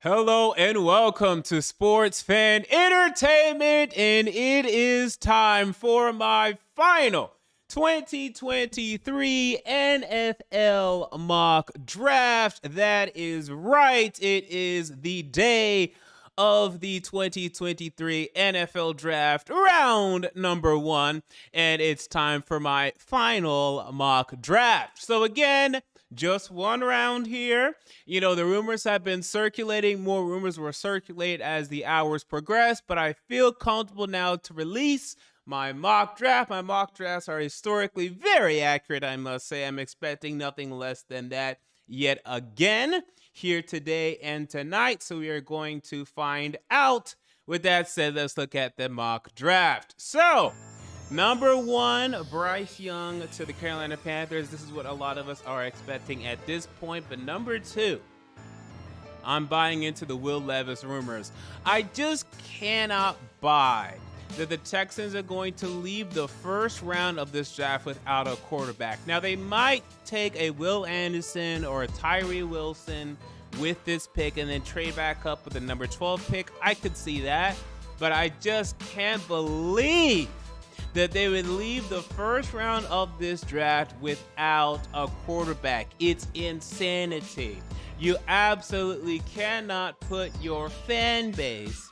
Hello and welcome to Sports Fan Entertainment, and it is time for my final 2023 NFL mock draft. That is right, it is the day of the 2023 NFL Draft, round number 1, and it's time for my final mock draft. So again, just one round here. You know, the rumors have been circulating. More rumors will circulate as the hours progress, but I feel comfortable now to release my mock draft. My mock drafts are historically very accurate, I must say. I'm expecting nothing less than that yet again here today and tonight. So we are going to find out. With that said, let's look at the mock draft. So, number 1, Bryce Young to the Carolina Panthers. This is what a lot of us are expecting at this point. But number 2, I'm buying into the Will Levis rumors. I just cannot buy that the Texans are going to leave the first round of this draft without a quarterback. Now, they might take a Will Anderson or a Tyree Wilson with this pick and then trade back up with the number 12 pick. I could see that, but I just can't believe that they would leave the first round of this draft without a quarterback. It's insanity. You absolutely cannot put your fan base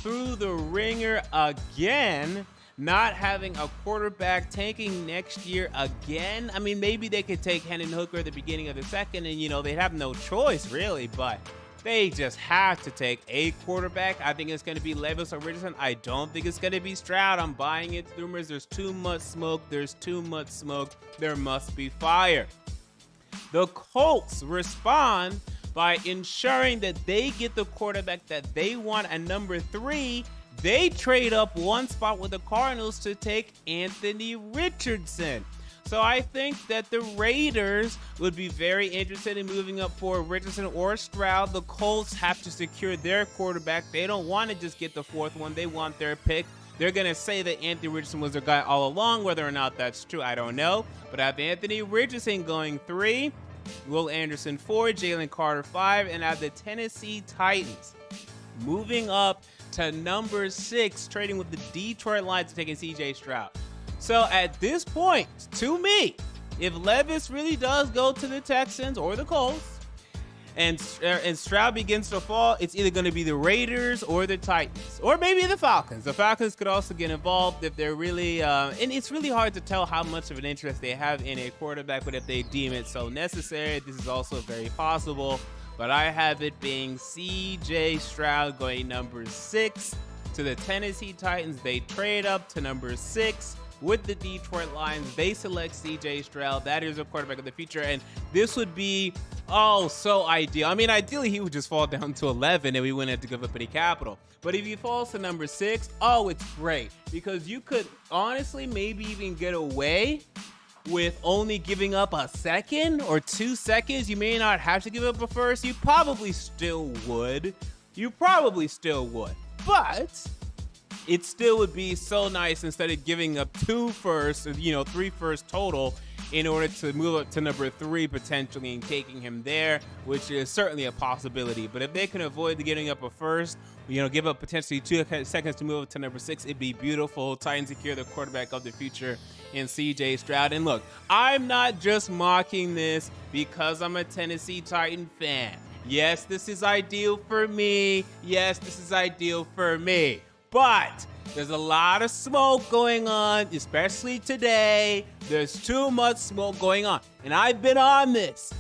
through the ringer again, not having a quarterback, tanking next year again. I mean, maybe they could take Hendon Hooker at the beginning of the second and, they'd have no choice really, but they just have to take a quarterback. I think it's going to be Levis or Richardson. I don't think it's going to be Stroud. I'm buying it. Rumors, there's too much smoke. There's too much smoke. There must be fire. The Colts respond by ensuring that they get the quarterback that they want at number 3. They trade up one spot with the Cardinals to take Anthony Richardson. So I think that the Raiders would be very interested in moving up for Richardson or Stroud. The Colts have to secure their quarterback. They don't want to just get the 4th one. They want their pick. They're going to say that Anthony Richardson was their guy all along. Whether or not that's true, I don't know. But I have Anthony Richardson going 3, Will Anderson 4, Jalen Carter 5, and I have the Tennessee Titans moving up to number 6, trading with the Detroit Lions, taking CJ Stroud. So at this point, to me, if Levis really does go to the Texans or the Colts, and Stroud begins to fall, it's either going to be the Raiders or the Titans, or maybe the Falcons. The Falcons could also get involved if they're really, and it's really hard to tell how much of an interest they have in a quarterback, but if they deem it so necessary, this is also very possible. But I have it being CJ Stroud going number 6 to the Tennessee Titans. They trade up to number 6 with the Detroit Lions. They select CJ Stroud. That is a quarterback of the future, and this would be so ideal. I mean, ideally he would just fall down to 11 and we wouldn't have to give up any capital. But if he falls to number 6, it's great, because you could honestly maybe even get away with only giving up a second or 2 seconds. You may not have to give up a first. You probably still would. But it still would be so nice instead of giving up 2 firsts, 3 firsts total, in order to move up to number 3 potentially and taking him there, which is certainly a possibility. But if they can avoid giving up a first, give up potentially 2 seconds to move up to number 6, it'd be beautiful. Titans secure the quarterback of the future in CJ Stroud. And look, I'm not just mocking this because I'm a Tennessee Titan fan. Yes, this is ideal for me. But there's a lot of smoke going on, especially today. There's too much smoke going on. And I've been on this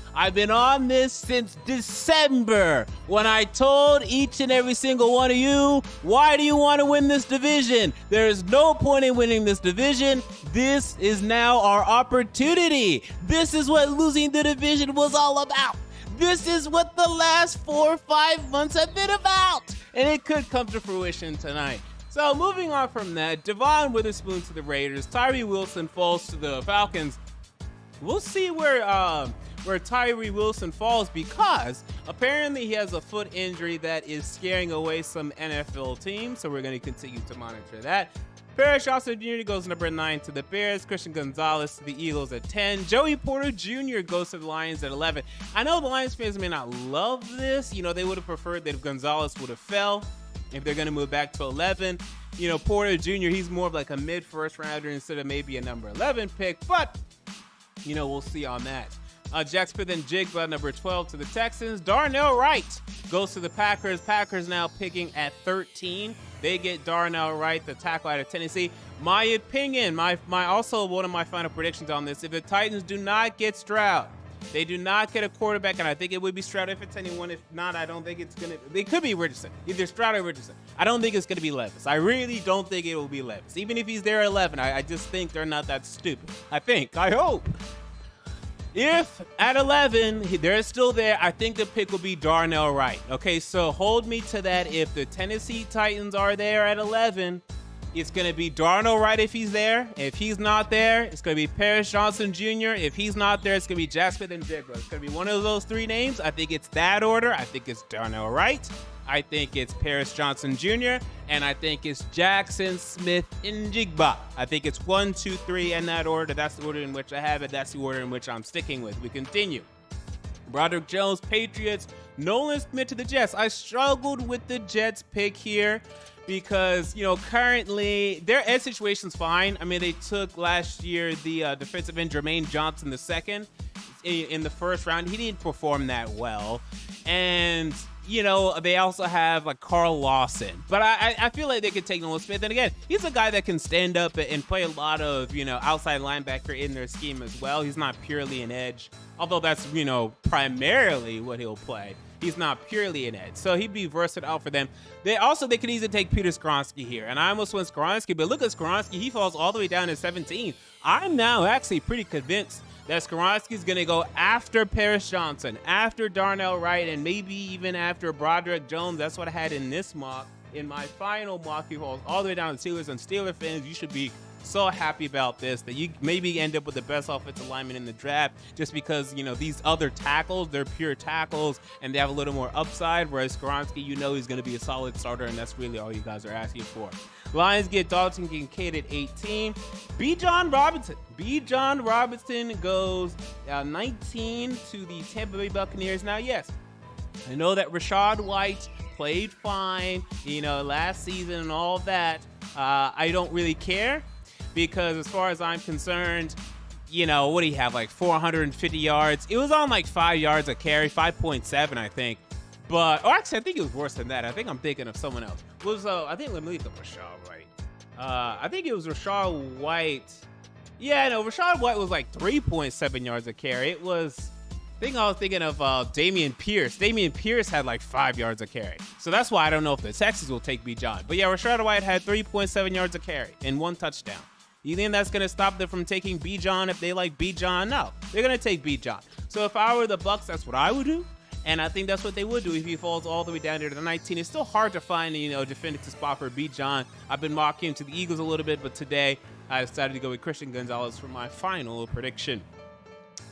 since December, when I told each and every single one of you, why do you want to win this division? There is no point in winning this division. This is now our opportunity. This is what losing the division was all about. This is what the last 4 or 5 months have been about. And it could come to fruition tonight. So moving on from that, Devon Witherspoon to the Raiders, Tyree Wilson falls to the Falcons. We'll see where Tyree Wilson falls, because apparently he has a foot injury that is scaring away some NFL teams. So we're going to continue to monitor that. Paris Johnson Jr. goes number 9 to the Bears. Christian Gonzalez to the Eagles at 10. Joey Porter Jr. goes to the Lions at 11. I know the Lions fans may not love this. You know, they would have preferred that if Gonzalez would have fell, if they're going to move back to 11. You know, Porter Jr., he's more of like a mid-first rounder instead of maybe a number 11 pick. But, you know, we'll see on that. Jack Smith-Njigba, number 12 to the Texans. Darnell Wright goes to the Packers. Packers now picking at 13. They get Darnell Wright, the tackle out of Tennessee. My opinion, my also one of my final predictions on this, if the Titans do not get Stroud, they do not get a quarterback, and I think it would be Stroud if it's anyone. If not, I don't think it's going to. It could be Richardson, either Stroud or Richardson. I don't think it's going to be Levis. I really don't think it will be Levis. Even if he's there at 11, I just think they're not that stupid. I hope. If at 11, they're still there, I think the pick will be Darnell Wright. Okay, so hold me to that. If the Tennessee Titans are there at 11, it's going to be Darnell Wright if he's there. If he's not there, it's going to be Paris Johnson Jr. If he's not there, it's going to be Jack Smith-Njigba. It's going to be one of those three names. I think it's that order. I think it's Darnell Wright. I think it's Paris Johnson Jr. And I think it's Jackson Smith-Njigba. I think it's 1, 2, 3 in that order. That's the order in which I have it. That's the order in which I'm sticking with. We continue. Broderick Jones, Patriots. Nolan Smith to the Jets. I struggled with the Jets pick here because, you know, currently their edge situation's fine. I mean, they took last year the defensive end Jermaine Johnson II in the first round. He didn't perform that well. And, you know, they also have like Carl Lawson. But I feel like they could take Nolan Smith. And again, he's a guy that can stand up and play a lot of, you know, outside linebacker in their scheme as well. He's not purely an edge, although that's, you know, primarily what he'll play. He's not purely an edge. So he'd be versatile for them. They could easily take Peter Skoronski here. And I almost went Skoronski, but look at Skoronski. He falls all the way down to 17. I'm now actually pretty convinced that Skoronski's going to go after Paris Johnson, after Darnell Wright, and maybe even after Broderick Jones. That's what I had in this mock. In my final mock, he falls all the way down to Steelers. And Steelers fans, you should be so happy about this, that you maybe end up with the best offensive lineman in the draft just because, you know, these other tackles, they're pure tackles and they have a little more upside, whereas Skoronski, you know, he's going to be a solid starter, and that's really all you guys are asking for. Lions get Dalton Kincaid at 18. Bijan Robinson goes 19 to the Tampa Bay Buccaneers. Now, yes, I know that Rachaad White played fine, you know, last season and all that. I don't really care, because as far as I'm concerned, you know, what do you have, like 450 yards? It was on like 5 yards a carry, 5.7, I think. But, or actually, I think it was worse than that. I think I'm thinking of someone else. Let me look up Rachaad White. I think it was Rachaad White. Yeah, no, Rachaad White was like 3.7 yards a carry. It was, I was thinking of Dameon Pierce. Dameon Pierce had like 5 yards a carry. So that's why I don't know if the Texans will take Bijan. But yeah, Rachaad White had 3.7 yards a carry and 1 touchdown. You think that's going to stop them from taking Bijan if they like Bijan? No, they're going to take Bijan. So if I were the Bucs, that's what I would do. And I think that's what they would do if he falls all the way down to the 19. It's still hard to find, you know, a definitive spot for Bijan. I've been mocking him to the Eagles a little bit, but today I decided to go with Christian Gonzalez for my final prediction.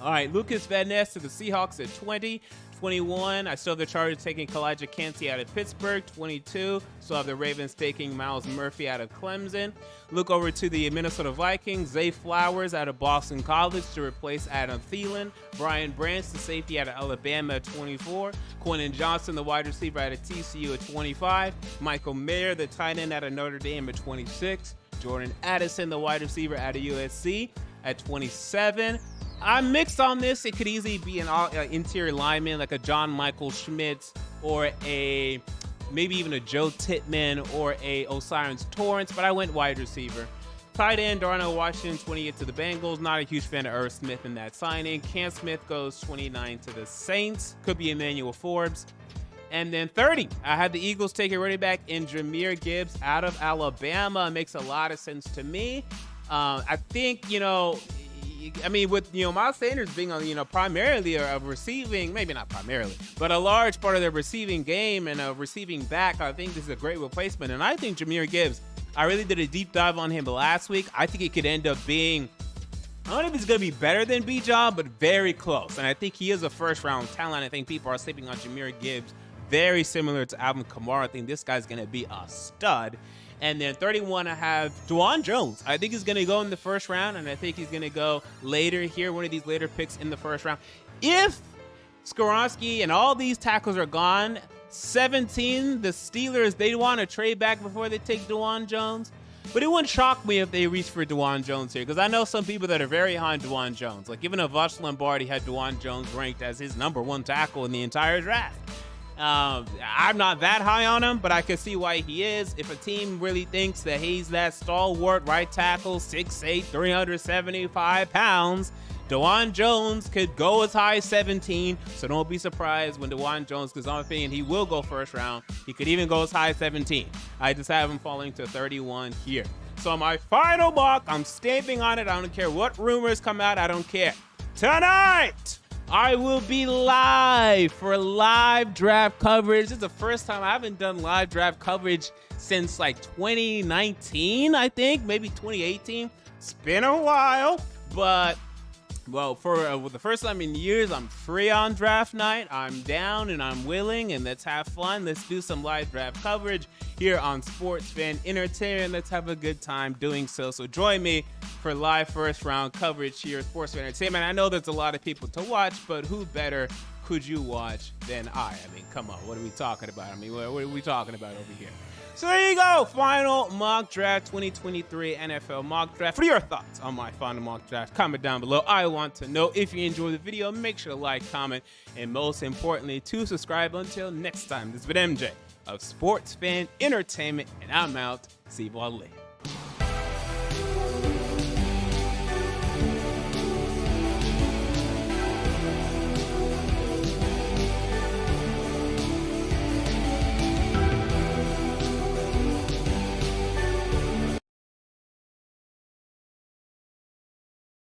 All right, Lucas Van Ness to the Seahawks at 20. 21, I still have the Chargers taking Kalijah Kancey out of Pittsburgh. 22, still have the Ravens taking Miles Murphy out of Clemson. Look over to the Minnesota Vikings. Zay Flowers out of Boston College to replace Adam Thielen. Brian Branch, the safety out of Alabama at 24. Quentin Johnson, the wide receiver out of TCU at 25. Michael Mayer, the tight end out of Notre Dame at 26. Jordan Addison, the wide receiver out of USC at 27. I'm mixed on this. It could easily be an interior lineman like a John Michael Schmitz or maybe even a Joe Tittman or a O'Cyrus Torrence, but I went wide receiver. Tight end, Darnell Washington, 28 to the Bengals. Not a huge fan of Irv Smith in that signing. Cam Smith goes 29 to the Saints. Could be Emmanuel Forbes. And then 30, I had the Eagles take a running back in Jahmyr Gibbs out of Alabama. It makes a lot of sense to me. I think, you know, I mean, with, you know, Miles Sanders being on, you know, primarily a receiving, maybe not primarily, but a large part of their receiving game and a receiving back, I think this is a great replacement. And I think Jahmyr Gibbs, I really did a deep dive on him last week. I think it could end up being, I don't know if he's going to be better than Bijan, but very close. And I think he is a first-round talent. I think people are sleeping on Jahmyr Gibbs. Very similar to Alvin Kamara. I think this guy's going to be a stud. And then 31, I have Dawand Jones. I think he's going to go in the first round, and I think he's going to go later here, one of these later picks in the first round. If Skoronski and all these tackles are gone, 17, the Steelers, they want to trade back before they take Dawand Jones. But it wouldn't shock me if they reach for Dawand Jones here, because I know some people that are very high on Dawand Jones. Like, even Avash Lombardi had Dawand Jones ranked as his '1 tackle in the entire draft. I'm not that high on him, but I can see why he is. If a team really thinks that he's that stalwart right tackle, 6'8", 375 pounds, Dawand Jones could go as high as 17, so don't be surprised when Dawand Jones, because in my opinion, he will go first round. He could even go as high as 17. I just have him falling to 31 here. So my final mock, I'm stamping on it. I don't care what rumors come out. I don't care. Tonight, I will be live for live draft coverage. This is the first time I haven't done live draft coverage since like 2019, I think, maybe 2018. It's been a while, but well, for the first time in years, I'm free on draft night. I'm down and I'm willing, and let's have fun. Let's do some live draft coverage here on Sports Fan Entertainment. Let's have a good time doing so. So join me for live first round coverage here at Sports Fan Entertainment. I know there's a lot of people to watch, but who better could you watch than I? I mean, come on, what are we talking about? I mean, what are we talking about over here? So there you go, final mock draft 2023 NFL mock draft. What are your thoughts on my final mock draft? Comment down below. I want to know. If you enjoyed the video, make sure to like, comment, and most importantly, to subscribe. Until next time, this has been MJ of Sports Fan Entertainment, and I'm out. See you all later.